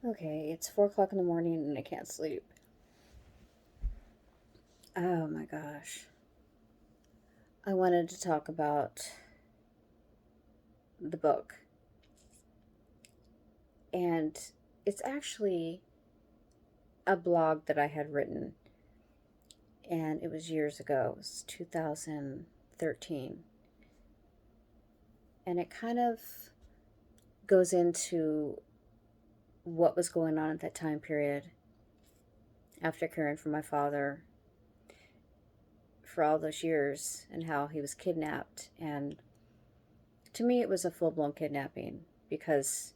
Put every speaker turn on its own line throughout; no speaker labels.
Okay, it's 4 o'clock in the morning and I can't sleep. Oh my gosh. I wanted to talk about the book. And it's actually a blog that I had written. And it was years ago. It was 2013. And it kind of goes into what was going on at that time period after caring for my father for all those years and how he was kidnapped. And to me, it was a full blown kidnapping because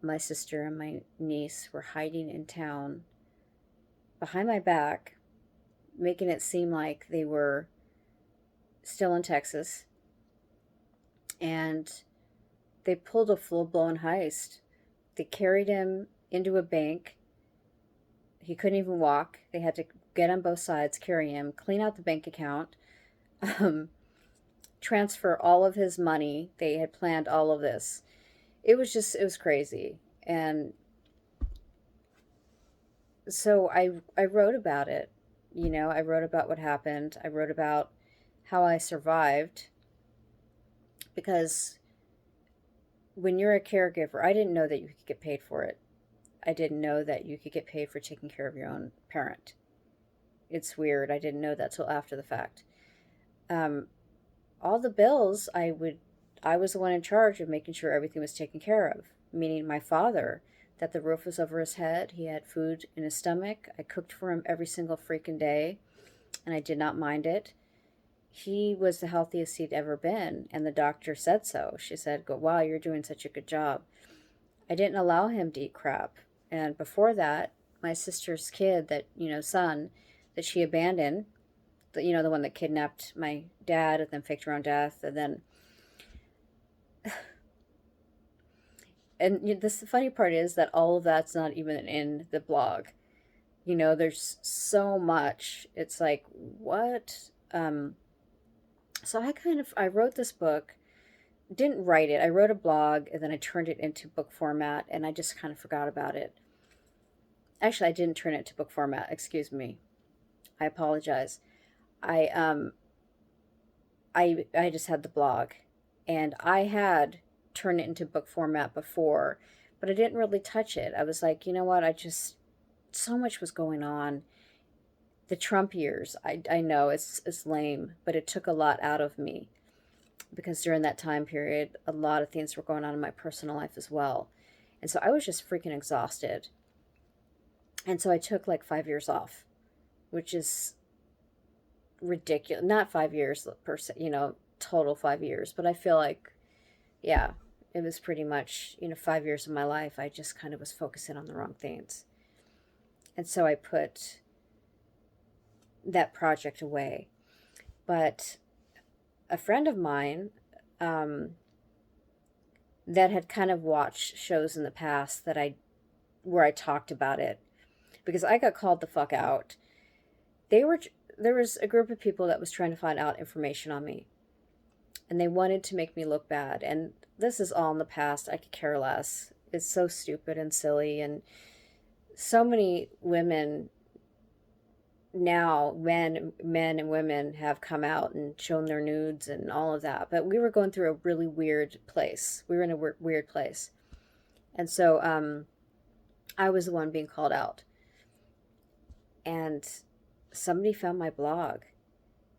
my sister and my niece were hiding in town behind my back, making it seem like they were still in Texas. And they pulled a full blown heist. They carried him into a bank. He couldn't even walk. They had to get on both sides, carry him, clean out the bank account, um, transfer all of his money. They had planned all of this. It was crazy. And so I wrote about it. I wrote about what happened. I wrote about how I survived because when you're a caregiver, I didn't know that you could get paid for it. I didn't know that you could get paid for taking care of your own parent. It's weird. I didn't know that till after the fact. Um, all the bills I was the one in charge of making sure everything was taken care of, meaning my father, that the roof was over his head, he had food in his stomach. I cooked for him every single freaking day, and I did not mind it. He was the healthiest he'd ever been, and the doctor said so. She said, "Go, wow, you're doing such a good job." I didn't allow him to eat crap. And before that, my sister's kid, son, that she abandoned, the one that kidnapped my dad and then faked her own death, and then this the funny part is that all of that's not even in the blog. There's so much. It's like, what? So I wrote this book, didn't write it. I wrote a blog and then I turned it into book format and I just kind of forgot about it. Actually, I didn't turn it to book format. Excuse me. I apologize. I I just had the blog and I had turned it into book format before, but I didn't really touch it. I was like, you know what? So much was going on. The Trump years, I know it's lame, but it took a lot out of me because during that time period, a lot of things were going on in my personal life as well. And so I was just freaking exhausted. And so I took like 5 years off, which is ridiculous. Not 5 years per se, total 5 years, but I feel like, yeah, it was pretty much, 5 years of my life. I just kind of was focusing on the wrong things. And so I put that project away. But a friend of mine, um, that had kind of watched shows in the past where I talked about it because I got called the fuck out. They were there was a group of people that was trying to find out information on me and they wanted to make me look bad, and this is all in the past. I could care less. It's so stupid and silly, and so many women now, men and women, have come out and shown their nudes and all of that, but we were going through a really weird place. We were in a weird place. And so I was the one being called out. And somebody found my blog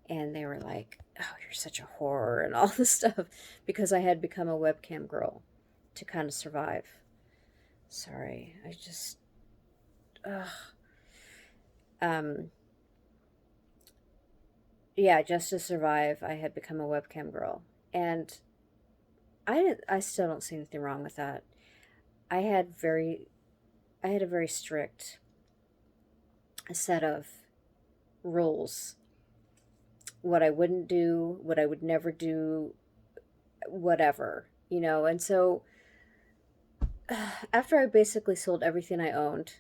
and they were like, "Oh, you're such a horror," and all this stuff because I had become a webcam girl to kind of survive. Sorry, I just, ugh. Um, yeah, just to survive, I had become a webcam girl. And I still don't see anything wrong with that. I had very, I had a very strict set of rules. What I wouldn't do, what I would never do, whatever. And so after I basically sold everything I owned,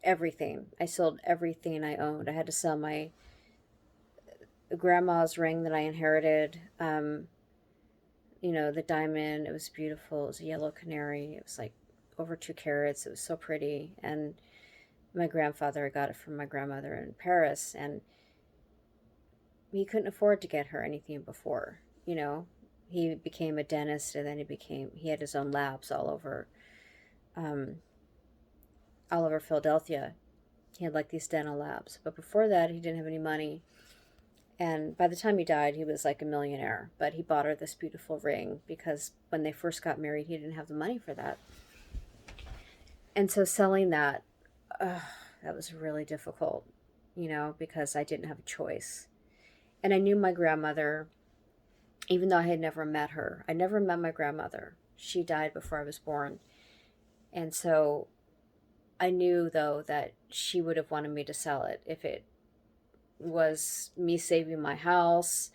everything, I sold everything I owned. I had to sell my grandma's ring that I inherited. The diamond, it was beautiful. It was a yellow canary. It was like over 2 carats. It was so pretty. And my grandfather, I got it from my grandmother in Paris, and he couldn't afford to get her anything before, you know. He became a dentist, and then he had his own labs um, all over Philadelphia. He had like these dental labs. But before that, he didn't have any money. And by the time he died, he was like a millionaire. But he bought her this beautiful ring because when they first got married, he didn't have the money for that. And so selling that, that was really difficult, you know, because I didn't have a choice. And I knew my grandmother, even though I had never met her. I never met my grandmother. She died before I was born. And so I knew, though, that she would have wanted me to sell it if it was me saving my house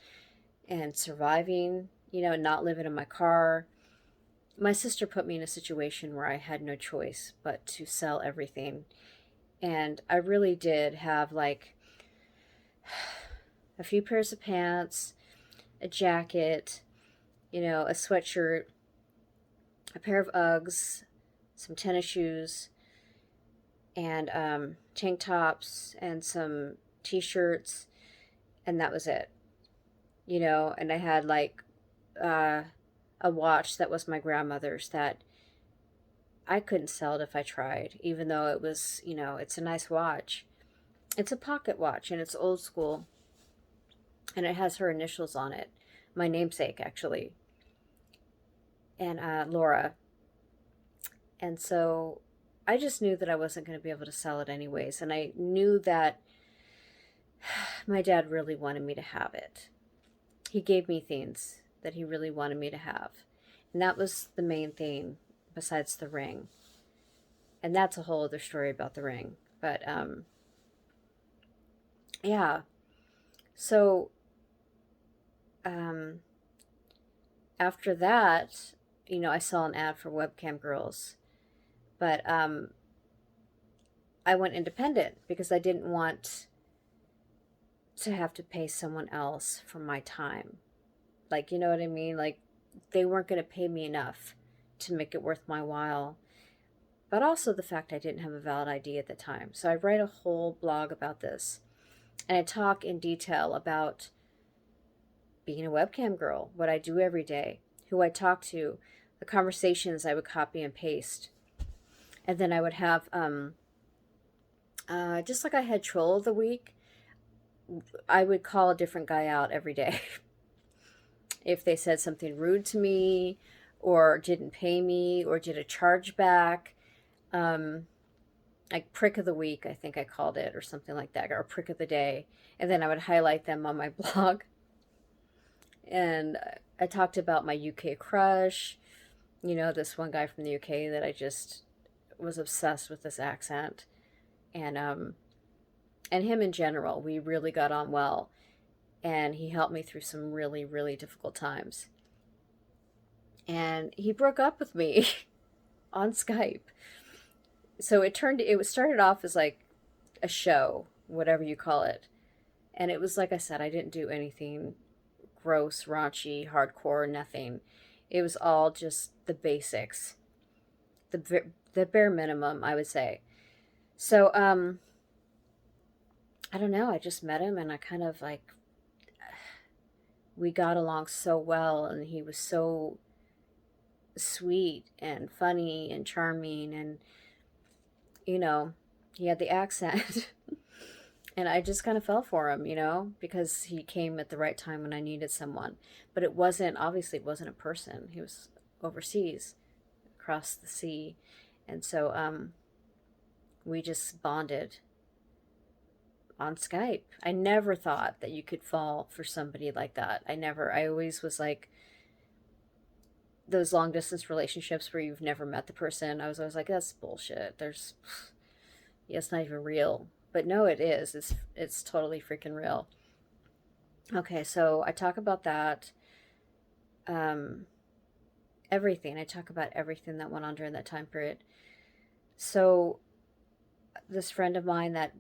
and surviving, you know, and not living in my car. My sister put me in a situation where I had no choice but to sell everything. And I really did have like a few pairs of pants, a jacket, you know, a sweatshirt, a pair of Uggs, some tennis shoes, and tank tops, and some t-shirts, and that was it, you know. And I had like uh, a watch that was my grandmother's that I couldn't sell it if I tried, even though it was, you know, it's a nice watch. It's a pocket watch, and it's old school, and it has her initials on it, my namesake actually, and Laura. And so I just knew that I wasn't going to be able to sell it anyways, and I knew that my dad really wanted me to have it. He gave me things that he really wanted me to have, and that was the main thing besides the ring. And that's a whole other story about the ring. But yeah. So um, after that, you know, I saw an ad for webcam girls, but I went independent because I didn't want to have to pay someone else for my time. Like, you know what I mean? Like, they weren't going to pay me enough to make it worth my while. But also the fact I didn't have a valid ID at the time. So I write a whole blog about this. And I talk in detail about being a webcam girl, what I do every day, who I talk to, the conversations I would copy and paste. And then I would have, just like I had Troll of the Week, I would call a different guy out every day. If they said something rude to me, or didn't pay me, or did a chargeback, like prick of the week, I think I called it, or something like that, or prick of the day. And then I would highlight them on my blog. And I talked about my UK crush, you know, this one guy from the UK that I just was obsessed with this accent. And him in general, we really got on well. And he helped me through some really, really difficult times. And he broke up with me on Skype. So it started off as like a show, whatever you call it. And it was, like I said, I didn't do anything gross, raunchy, hardcore, nothing. It was all just the basics, the bare minimum, I would say. So I don't know, I just met him, and I kind of like, we got along so well, and he was so sweet and funny and charming, and you know, he had the accent. And I just kind of fell for him, you know, because he came at the right time when I needed someone. But obviously it wasn't a person. He was overseas, across the sea. And so we just bonded on Skype. I never thought that you could fall for somebody like that. I always was like, those long distance relationships where you've never met the person, I was always like, that's bullshit. Yeah, it's not even real. But no, it is. It's totally freaking real. Okay, so I talk about that. Um, Everything. I talk about everything that went on during that time period. So this friend of mine that,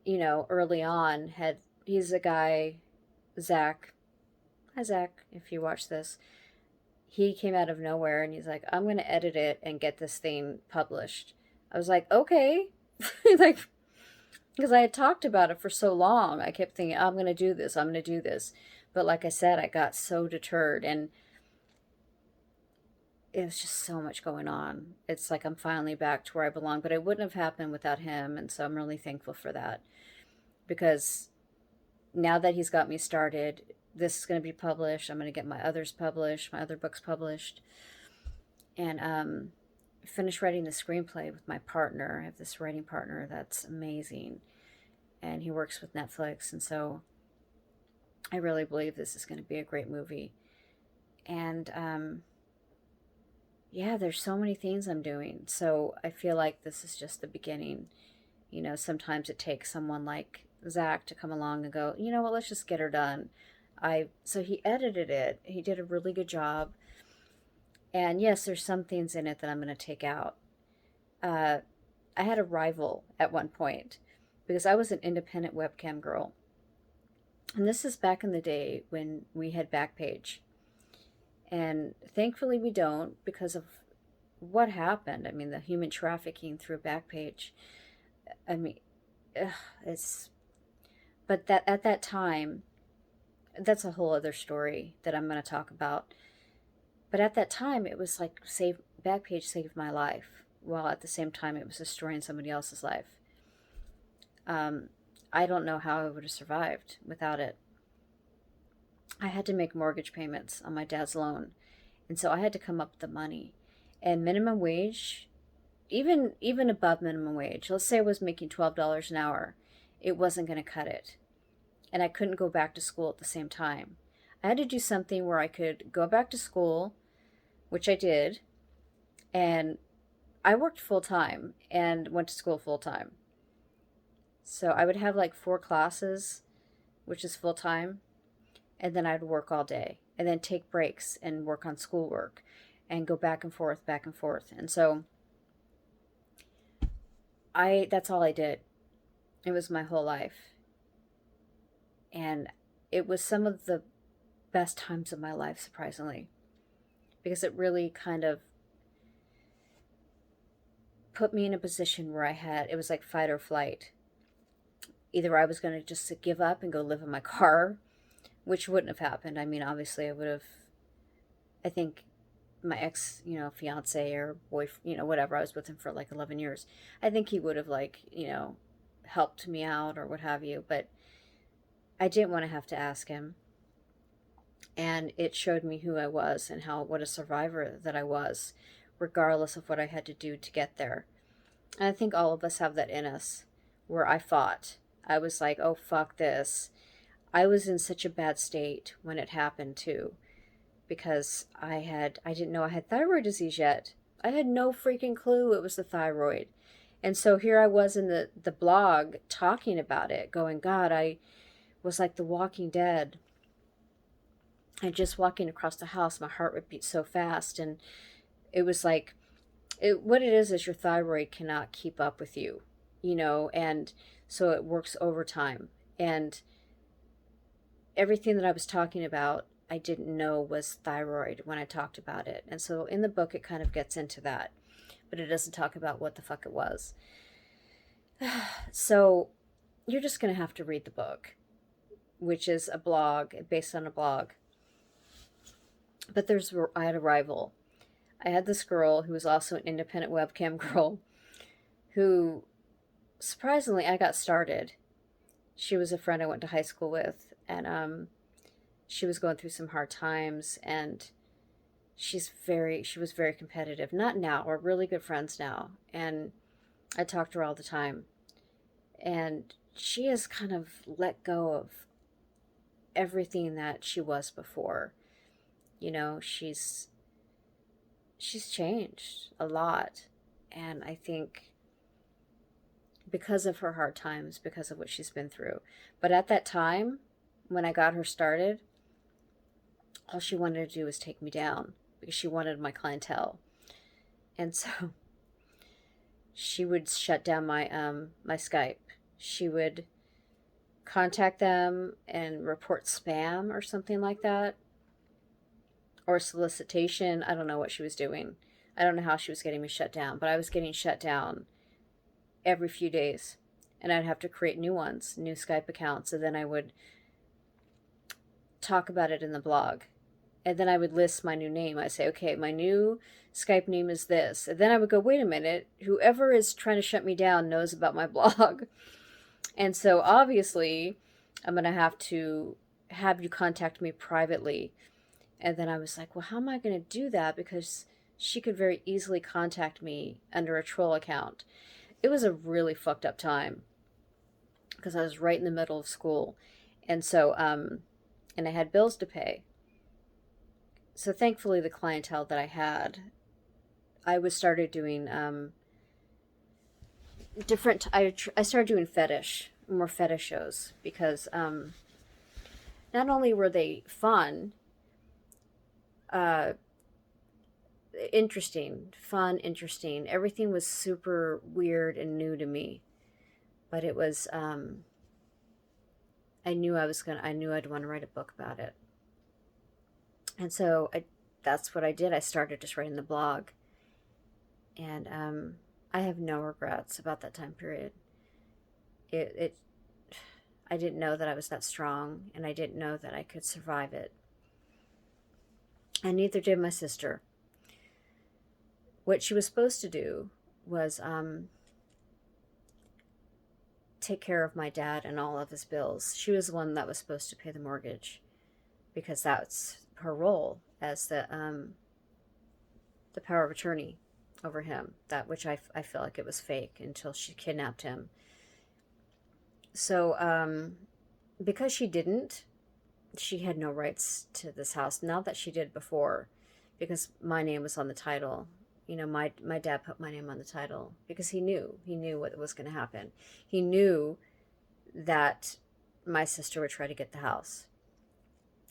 you know, early on he's a guy, Zach. Hi, Zach, if you watch this. he came out of nowhere and he's like, I'm going to edit it and get this thing published. I was like, okay. Like, because I had talked about it for so long. I kept thinking, I'm going to do this. I'm going to do this. But like I said, I got so deterred, and it was just so much going on. It's like I'm finally back to where I belong, but it wouldn't have happened without him. And so I'm really thankful for that, because now that he's got me started, this is going to be published. I'm going to get my others published, my other books published, and finish writing the screenplay with my partner. I have this writing partner that's amazing, and he works with Netflix, and so I really believe this is going to be a great movie. And yeah, there's so many things I'm doing. So I feel like this is just the beginning. You know, sometimes it takes someone like Zach to come along and go, you know what, let's just get her done. So he edited it. He did a really good job. And yes, there's some things in it that I'm going to take out. I had a rival at one point because I was an independent webcam girl. And this is back in the day when we had Backpage. And thankfully we don't, because of what happened. I mean, the human trafficking through Backpage. I mean, it's... But that at that time, that's a whole other story that I'm going to talk about. But at that time, it was like Backpage saved my life, while at the same time it was destroying somebody else's life. I don't know how I would have survived without it. I had to make mortgage payments on my dad's loan, and so I had to come up with the money. And minimum wage, even above minimum wage, let's say I was making $12 an hour, it wasn't going to cut it. And I couldn't go back to school at the same time. I had to do something where I could go back to school, which I did, and I worked full time and went to school full time. So I would have like 4 classes, which is full time, and then I'd work all day and then take breaks and work on schoolwork and go back and forth, back and forth. And so that's all I did. It was my whole life. And it was some of the best times of my life, surprisingly, because it really kind of put me in a position where it was like fight or flight. Either I was going to just give up and go live in my car, which wouldn't have happened. I mean, obviously I would have, I think my ex, fiance or boyfriend, whatever, I was with him for like 11 years. I think he would have helped me out or what have you, but I didn't want to have to ask him. And it showed me who I was and what a survivor that I was, regardless of what I had to do to get there. And I think all of us have that in us, where I fought. I was like, oh, fuck this. I was in such a bad state when it happened too, because I didn't know I had thyroid disease yet. I had no freaking clue it was the thyroid. And so here I was in the blog talking about it, going, God, I was like the Walking Dead. And just walking across the house, my heart would beat so fast. And it was like, what it is your thyroid cannot keep up with you, and so it works overtime. And everything that I was talking about, I didn't know was thyroid when I talked about it. And so in the book, it kind of gets into that, but it doesn't talk about what the fuck it was. So you're just going to have to read the book, which is a blog, based on a blog. But I had a rival. I had this girl who was also an independent webcam girl who, surprisingly, I got started. She was a friend I went to high school with, and she was going through some hard times, and she was very competitive. Not now, we're really good friends now, and I talk to her all the time. And she has kind of let go of everything that she was before. She's changed a lot. And I think because of her hard times, because of what she's been through. But at that time, when I got her started, all she wanted to do was take me down because she wanted my clientele. And so she would shut down my my Skype. She would contact them and report spam or something like that, or solicitation. I don't know what she was doing. I don't know how she was getting me shut down, but I was getting shut down every few days. And I'd have to create new ones, new Skype accounts, and then I would talk about it in the blog. And then I would list my new name. I say, okay, my new Skype name is this. And then I would go, wait a minute, whoever is trying to shut me down knows about my blog. And so obviously, I'm going to have you contact me privately. And then I was like, well, how am I going to do that? Because she could very easily contact me under a troll account. It was a really fucked up time because I was right in the middle of school. And so, and I had bills to pay. So thankfully, the clientele that I had, I started doing different. I started doing more fetish shows because not only were they fun, uh, interesting, everything was super weird and new to me, but it was. I knew I'd want to write a book about it. And so that's what I did. I started just writing the blog. And I have no regrets about that time period. I didn't know that I was that strong, and I didn't know that I could survive it. And neither did my sister. What she was supposed to do was take care of my dad and all of his bills. She was the one that was supposed to pay the mortgage because that's her role as the power of attorney over him, that which I feel like it was fake until she kidnapped him. So because she didn't, she had no rights to this house. Not that she did before, because my name was on the title. You know, my dad put my name on the title because he knew what was going to happen. He knew that my sister would try to get the house.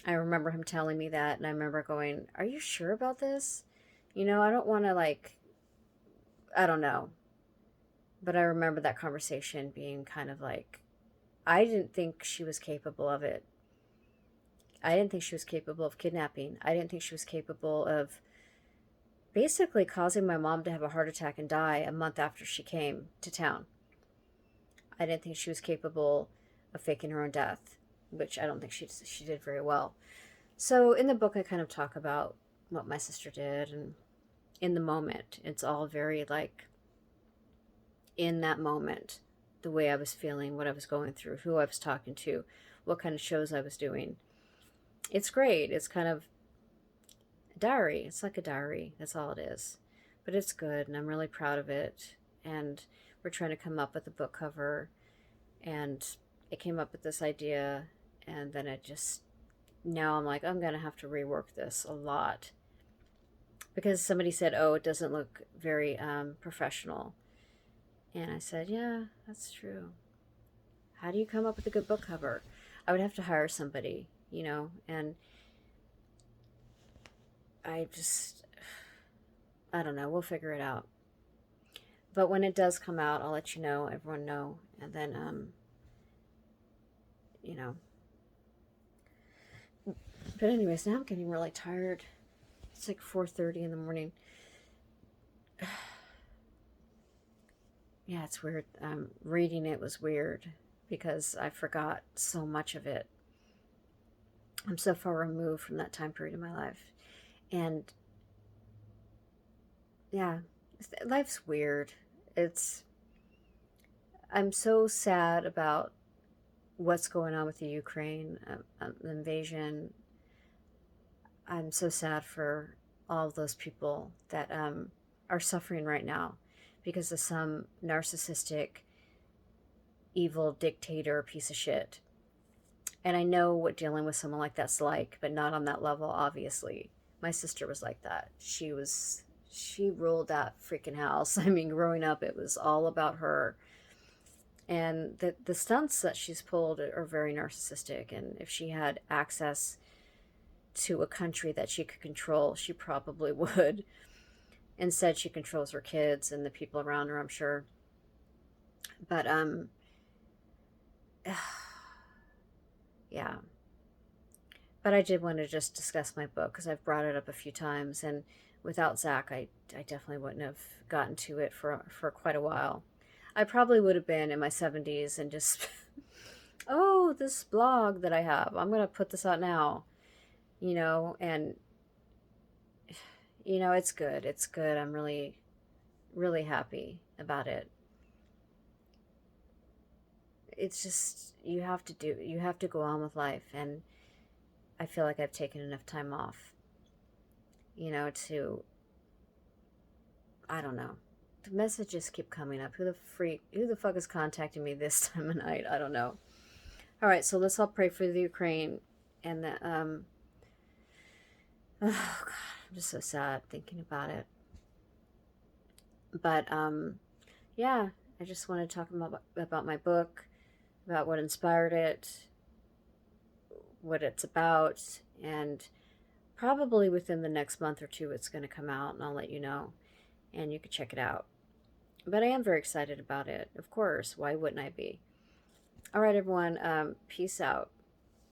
I remember him telling me that, and I remember going, are you sure about this? You know, I don't want to, like, I don't know. But I remember that conversation being kind of like, I didn't think she was capable of it. I didn't think she was capable of kidnapping. I didn't think she was capable of basically causing my mom to have a heart attack and die a month after she came to town. I didn't think she was capable of faking her own death, which I don't think she did very well. So in the book, I kind of talk about what my sister did, and in the moment, it's all very like in that moment, the way I was feeling, what I was going through, who I was talking to, what kind of shows I was doing. It's great. It's kind of a diary. It's like a diary. That's all it is. But it's good, and I'm really proud of it. And we're trying to come up with a book cover, and it came up with this idea, and then now I'm like, I'm going to have to rework this a lot. Because somebody said, oh, it doesn't look very professional. And I said, yeah, that's true. How do you come up with a good book cover? I would have to hire somebody, and I don't know. We'll figure it out. But when it does come out, I'll let you know, everyone know. And then, But anyways, now I'm getting really tired. It's like 4:30 in the morning. Yeah, it's weird. Reading it was weird because I forgot so much of it. I'm so far removed from that time period in my life. And yeah, life's weird. I'm so sad about what's going on with the Ukraine invasion. I'm so sad for all of those people that are suffering right now because of some narcissistic, evil dictator piece of shit. And I know what dealing with someone like that's like, but not on that level, obviously. My sister was like that. She ruled that freaking house. I mean, growing up, it was all about her. And the stunts that she's pulled are very narcissistic. And if she had access to a country that she could control, she probably would. Instead, she controls her kids and the people around her, I'm sure. But, yeah. But I did want to just discuss my book because I've brought it up a few times, and without Zach, I definitely wouldn't have gotten to it for quite a while. I probably would have been in my 70s and just, oh, this blog that I have, I'm going to put this out now, and, it's good. It's good. I'm really, really happy about it. It's just, you have to go on with life, and I feel like I've taken enough time off, to, I don't know. The messages keep coming up. Who the fuck is contacting me this time of night? I don't know. All right, so let's all pray for the Ukraine and oh God, I'm just so sad thinking about it. But yeah, I just want to talk about my book, about what inspired it, what it's about, and probably within the next month or two it's going to come out, and I'll let you know, and you can check it out. But I am very excited about it, of course. Why wouldn't I be? All right, everyone, peace out.